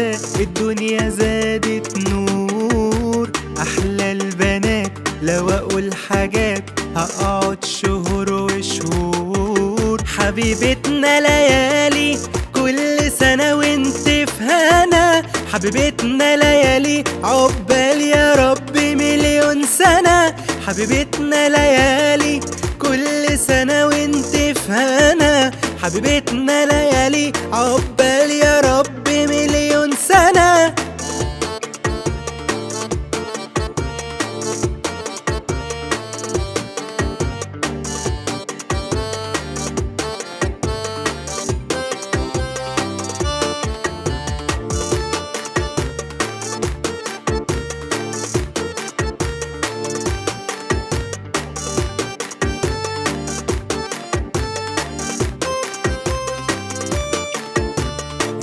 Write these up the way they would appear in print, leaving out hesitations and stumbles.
كده الدنيا زادت نور. احلى البنات لو اقول حاجات هقعد شهور وشهور. حبيبتنا ليالي كل سنة وانت في هنا، حبيبتنا ليالي عقبال يا رب مليون سنة. حبيبتنا ليالي كل سنة وانت في هنا، حبيبتنا ليالي عقبال يا رب مليون سنة.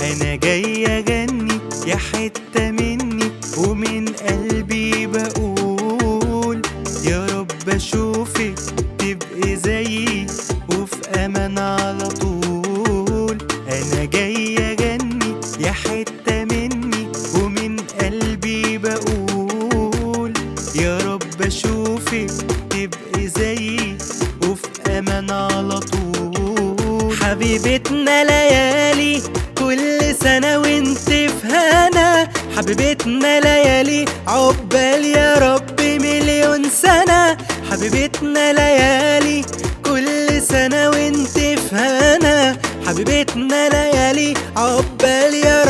أنا جاي أغني يا حتة مني ومن قلبي بقول يا رب أشوفك تبقي زيي وفي أمان على طول. أنا جاي أغني يا حتة مني ومن قلبي بقول يا رب أشوفك تبقي زيي وفي أمان على طول. حبيبتنا ليالي كل سنة وانت في هنا، حبيبتنا ليالي عقبال يا رب مليون سنة. حبيبتنا ليالي كل سنة وانت في هنا، حبيبتنا ليالي عقبال يا